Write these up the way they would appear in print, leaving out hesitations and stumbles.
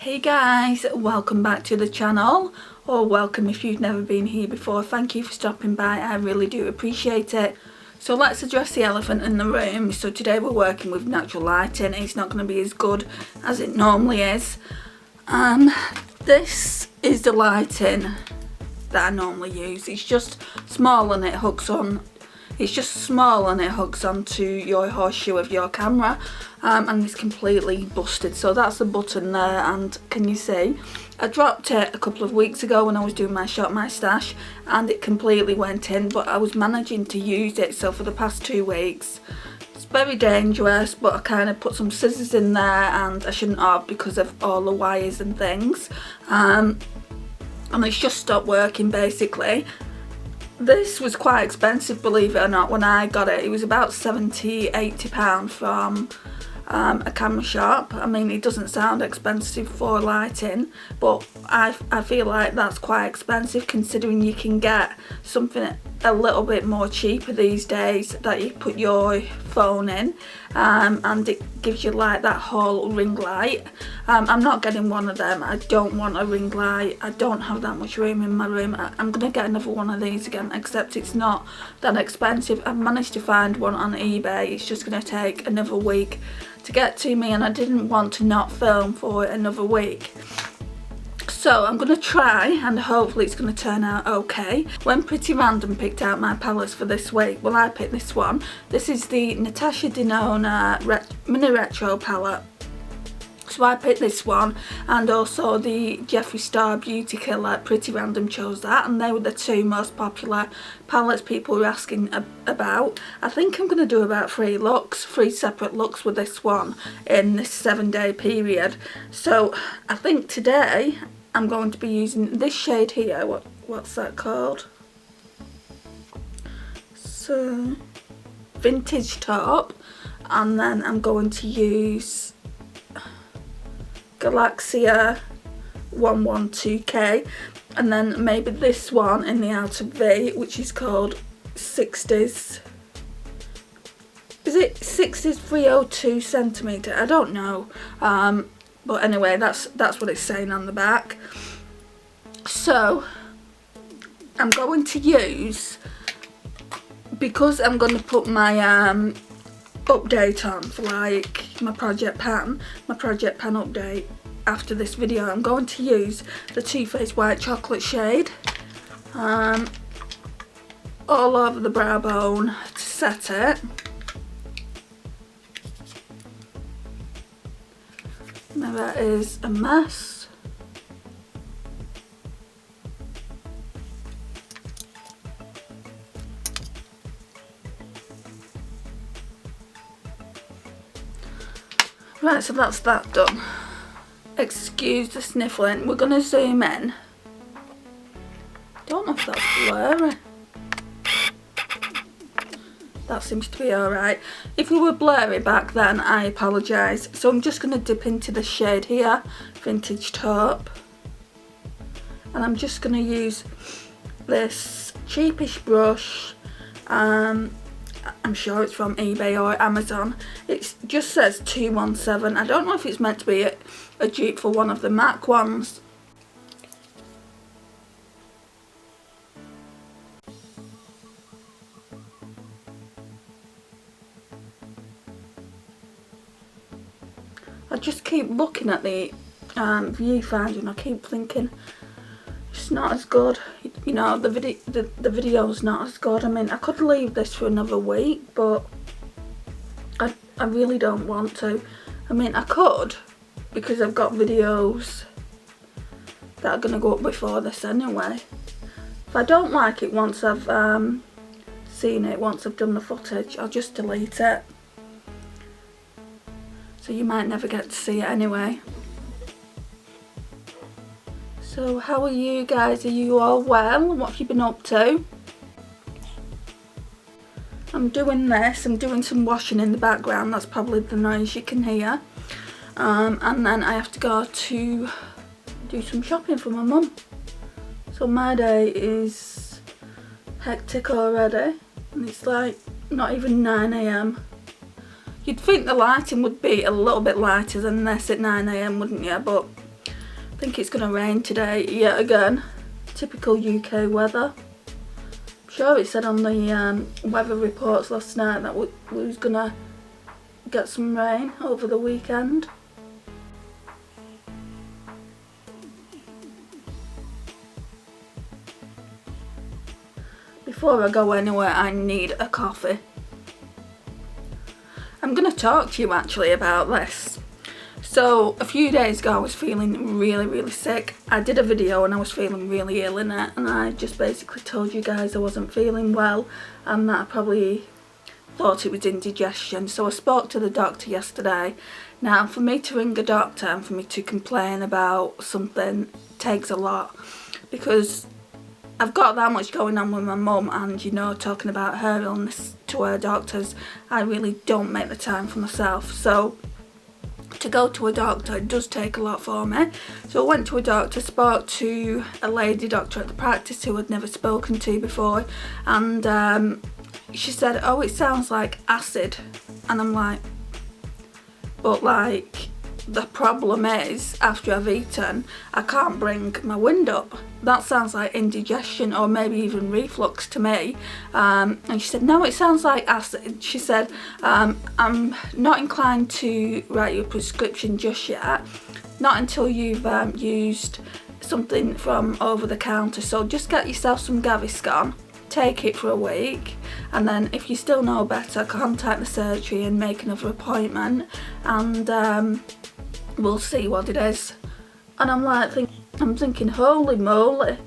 Hey guys, welcome back to the channel, or welcome if you've never been here before. Thank you for stopping by, I really do appreciate it. So let's address the elephant in the room. So today we're working with natural lighting. It's not going to be as good as it normally is. This is the lighting that I normally use. It's just small and it hooks on. It's just small and it hooks onto your horseshoe of your camera, and it's completely busted. So that's the button there, and can you see? I dropped it a couple of weeks ago when I was doing my shop my stash, and it completely went in, but I was managing to use it. So for the past 2 weeks, it's very dangerous, but I kind of put some scissors in there, and I shouldn't have because of all the wires and things, and it's just stopped working basically. This was quite expensive, believe it or not. When I got it, it was about £70–80 from a camera shop. I mean, it doesn't sound expensive for lighting, but I feel like that's quite expensive considering you can get something a little bit more cheaper these days that you put your phone in, and it gives you like that whole ring light. I'm not getting one of them. I don't want a ring light. I don't have that much room in my room. I'm gonna get another one of these again, except it's not that expensive. I've managed to find one on eBay. It's just gonna take another week to get to me, and I didn't want to not film for another week. So I'm going to try, and hopefully it's going to turn out okay. When Pretty Random picked out my palettes for this week, well, I picked this one. This is the Natasha Denona Mini Retro palette. So I picked this one, and also the Jeffree Star Beauty Killer. Pretty Random chose that, and they were the two most popular palettes people were asking about. I think I'm going to do about 3 separate looks with this one in this 7-day period. So I think today I'm going to be using this shade here. What's that called? So Vintage Taupe, and then I'm going to use Galaxia 112K, and then maybe this one in the outer V, which is called 60s. Is it 60s 302 centimetre? I don't know, but anyway, that's what it's saying on the back. So I'm going to use, because I'm going to put my update on for like my project pan update after this video, I'm going to use the Too Faced White Chocolate shade all over the brow bone to set it. Now that is a mess. Right, so that's that done. Excuse the sniffling. We're going to zoom in. Don't know if that's blurry. That seems to be alright. If we were blurry back then, I apologise. So I'm just going to dip into the shade here, Vintage Taupe. And I'm just going to use this cheapish brush. I'm sure it's from eBay or Amazon. It just says 217. I don't know if it's meant to be a dupe for one of the MAC ones. I just keep looking at the viewfinder and I keep thinking it's not as good, you know, the video's not as good. I mean, I could leave this for another week, but I really don't want to. I mean, I could, because I've got videos that are going to go up before this anyway. If I don't like it once I've seen it, once I've done the footage, I'll just delete it. So you might never get to see it anyway. So how are you guys? Are you all well? What have you been up to? I'm doing this. I'm doing some washing in the background. That's probably the noise you can hear. And then I have to go to do some shopping for my mum. So my day is hectic already. And it's like not even 9 AM. You'd think the lighting would be a little bit lighter than this at 9 AM, wouldn't you? But think it's going to rain today yet again. Typical UK weather. I'm sure it said on the weather reports last night that we was going to get some rain over the weekend. Before I go anywhere, I need a coffee. I'm going to talk to you actually about this. So a few days ago I was feeling really sick. I did a video and I was feeling really ill in it, and I just basically told you guys I wasn't feeling well and that I probably thought it was indigestion. So I spoke to the doctor yesterday. Now for me to ring a doctor and for me to complain about something takes a lot, because I've got that much going on with my mum, and you know, talking about her illness to her doctors, I really don't make the time for myself. So to go to a doctor, it does take a lot for me. So I went to a doctor, spoke to a lady doctor at the practice who I'd never spoken to before, and she said, oh, it sounds like acid. And I'm like, but like, the problem is, after I've eaten, I can't bring my wind up. That sounds like indigestion or maybe even reflux to me. And she said, no, it sounds like acid. She said, I'm not inclined to write you a prescription just yet, not until you've used something from over the counter. So just get yourself some Gaviscon, take it for a week, and then if you still know better, contact the surgery and make another appointment, and we'll see what it is. And I'm thinking, holy moly.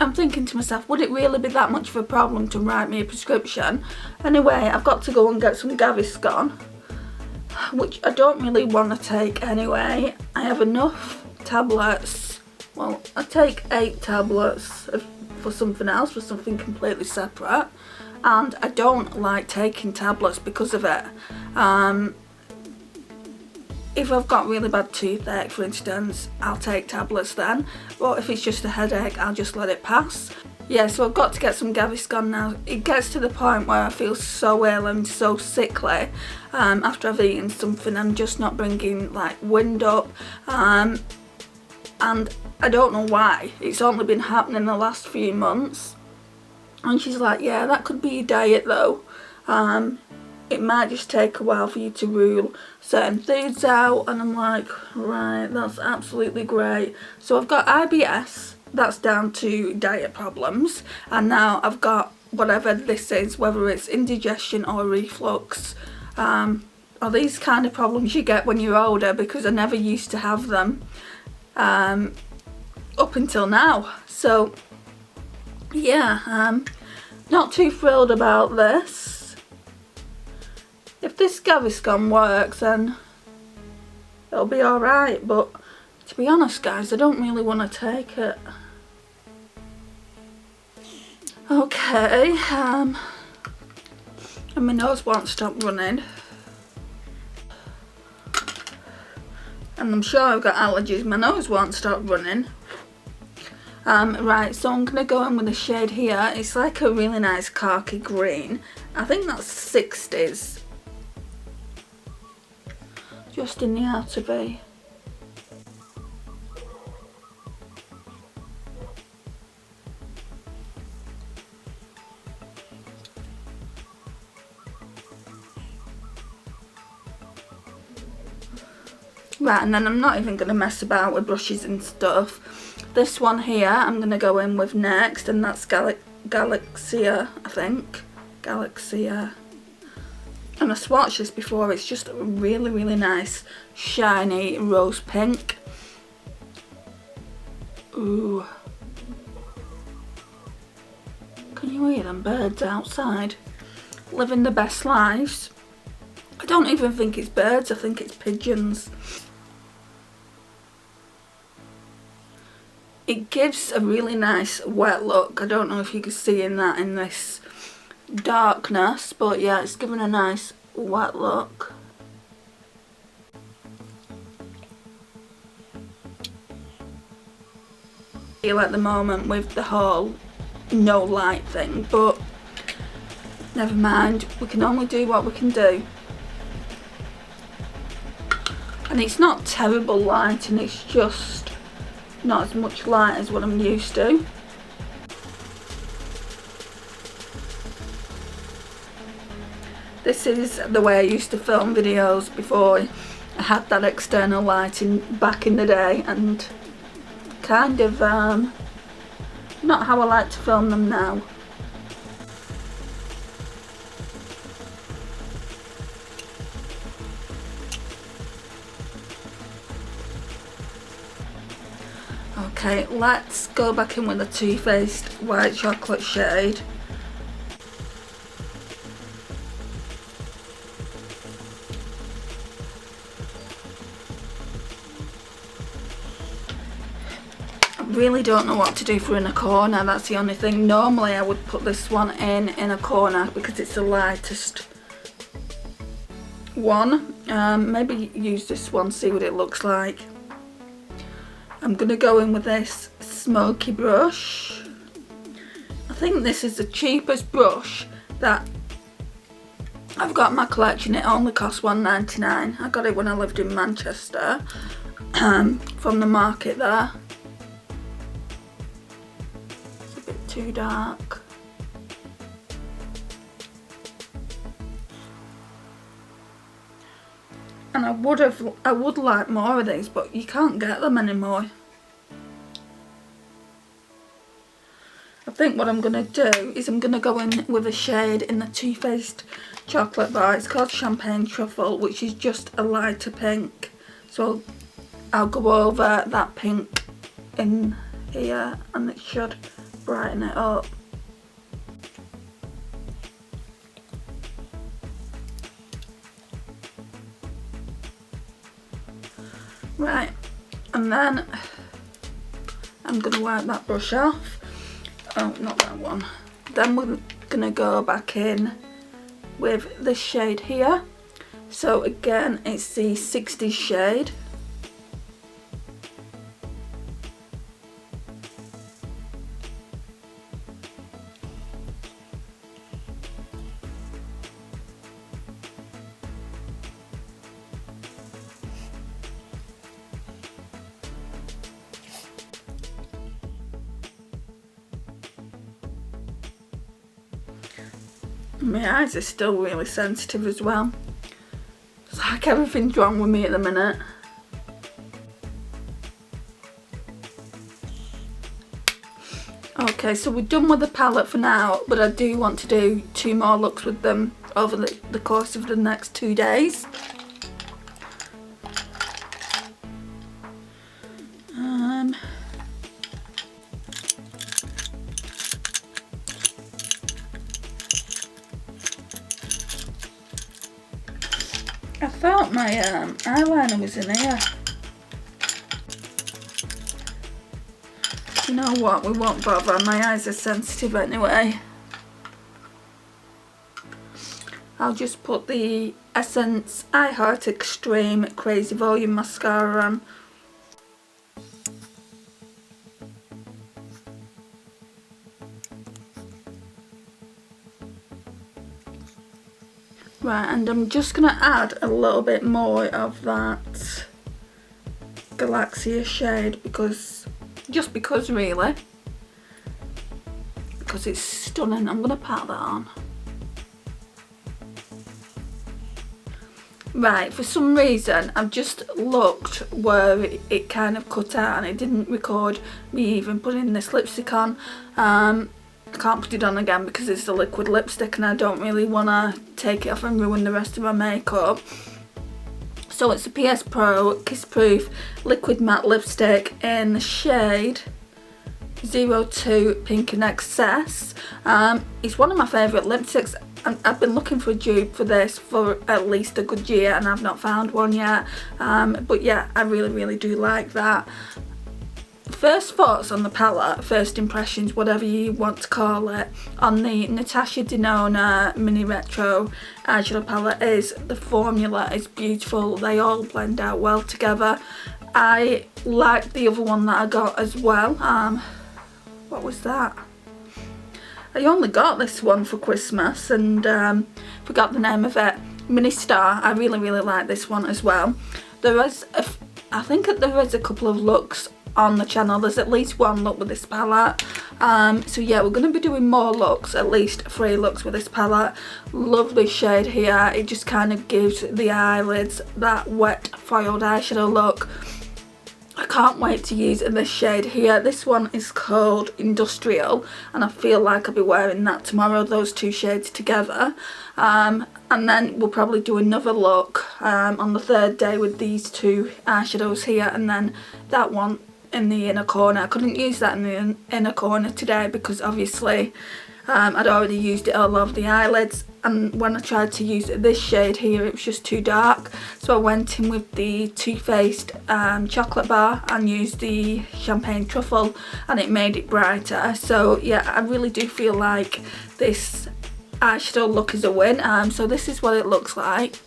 I'm thinking to myself, would it really be that much of a problem to write me a prescription? Anyway, I've got to go and get some Gaviscon, which I don't really want to take anyway. I have enough tablets. Well, I take 8 tablets for something else, for something completely separate, and I don't like taking tablets because of it. If I've got really bad toothache, for instance, I'll take tablets then, but if it's just a headache, I'll just let it pass. Yeah, so I've got to get some Gaviscon now. It gets to the point where I feel so ill and so sickly after I've eaten something. I'm just not bringing like wind up, and I don't know why. It's only been happening the last few months. And she's like, yeah, that could be your diet though. It might just take a while for you to rule certain foods out. And I'm like, right, that's absolutely great. So I've got IBS, that's down to diet problems, and now I've got whatever this is, whether it's indigestion or reflux, or these kind of problems you get when you're older, because I never used to have them up until now. So yeah, not too thrilled about this. If this Gaviscon works, then it'll be alright, but to be honest guys, I don't really want to take it. Okay, and my nose won't stop running, and I'm sure I've got allergies. My nose won't stop running. Right, so I'm going to go in with the shade here. It's like a really nice khaki green. I think that's 60s. Just in the outer V. Right, and then I'm not even going to mess about with brushes and stuff. This one here I'm going to go in with next, and that's Galaxia, I think. Galaxia. And I swatched this before. It's just a really nice shiny rose pink. Ooh. Can you hear them birds outside? Living the best lives. I don't even think it's birds, I think it's pigeons. It gives a really nice wet look. I don't know if you can see that in this darkness, but yeah, it's giving a nice wet look. Feel at the moment with the whole no light thing, but never mind, we can only do what we can do. And it's not terrible lighting, it's just not as much light as what I'm used to. This is the way I used to film videos before I had that external lighting back in the day, and kind of not how I like to film them now. Okay, let's go back in with the Too Faced white chocolate shade. I really don't know what to do for in a corner, that's the only thing. Normally I would put this one in a corner because it's the lightest one. Maybe use this one, see what it looks like. I'm going to go in with this smoky brush. I think this is the cheapest brush that I've got in my collection. It only costs £1.99. I got it when I lived in Manchester, from the market there. It's a bit too dark. And I would like more of these, but you can't get them anymore. I think what I'm going to do is I'm going to go in with a shade in the Too Faced chocolate bar. It's called Champagne Truffle, which is just a lighter pink. So I'll go over that pink in here and it should brighten it up. Right, and then I'm going to wipe that brush off. Oh, not that one. Then we're going to go back in with this shade here. So again, it's the 60s shade. My eyes are still really sensitive as well. It's like everything's wrong with me at the minute. Okay, so we're done with the palette for now, but I do want to do 2 more looks with them over the course of the next 2 days. I thought my eyeliner was in here. You know what, we won't bother, my eyes are sensitive anyway. I'll just put the Essence I Heart Extreme Crazy Volume Mascara on. Right, and I'm just going to add a little bit more of that Galaxia shade just because really. Because it's stunning. I'm going to pat that on. Right, for some reason I've just looked where it kind of cut out and it didn't record me even putting this lipstick on. I can't put it on again because it's a liquid lipstick and I don't really want to take it off and ruin the rest of my makeup. So it's a PS Pro Kiss Proof Liquid Matte Lipstick in the shade 02 Pink in Excess. It's one of my favourite lipsticks. I've been looking for a dupe for this for at least a good year and I've not found one yet. But yeah, I really do like that. First thoughts on the palette, first impressions, whatever you want to call it, on the Natasha Denona Mini Retro Eyeshadow palette is the formula is beautiful. They all blend out well together. I like the other one that I got as well. What was that? I only got this one for Christmas and forgot the name of it. Mini Star. I really like this one as well. I think there is a couple of looks on the channel. There's at least one look with this palette. So yeah, we're going to be doing more looks, at least 3 looks with this palette. Love this shade here. It just kind of gives the eyelids that wet foiled eyeshadow look. I can't wait to use this shade here. This one is called Industrial, and I feel like I'll be wearing that tomorrow, those 2 shades together. And then we'll probably do another look on the 3rd day with these 2 eyeshadows here, and then that one in the inner corner. I couldn't use that in the inner corner today because obviously I'd already used it all over the eyelids, and when I tried to use this shade here it was just too dark, so I went in with the Too Faced chocolate bar and used the champagne truffle, and it made it brighter. So yeah, I really do feel like this eyeshadow look is a win. So this is what it looks like.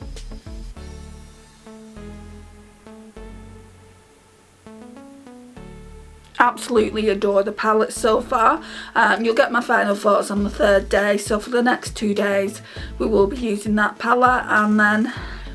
Absolutely adore the palette so far. You'll get my final thoughts on the 3rd day, so for the next 2 days we will be using that palette, and then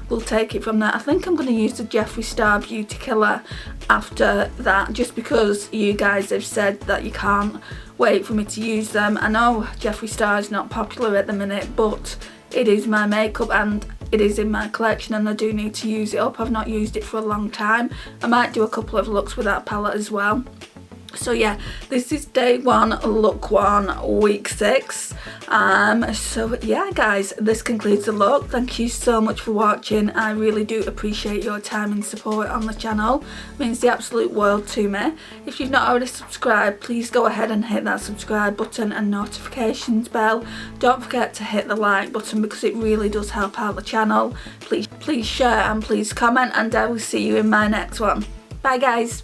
we'll take it from there. I think I'm going to use the Jeffree Star Beauty Killer after that, just because you guys have said that you can't wait for me to use them. I know Jeffree Star is not popular at the minute, but it is my makeup and it is in my collection, and I do need to use it up. I've not used it for a long time. I might do a couple of looks with that palette as well. So yeah, this is day 1, look 1, week 6. So yeah guys, this concludes the look. Thank you so much for watching. I really do appreciate your time and support on the channel. It means the absolute world to me. If you've not already subscribed, please go ahead and hit that subscribe button and notifications bell. Don't forget to hit the like button because it really does help out the channel. Please share and please comment, and I will see you in my next one. Bye guys.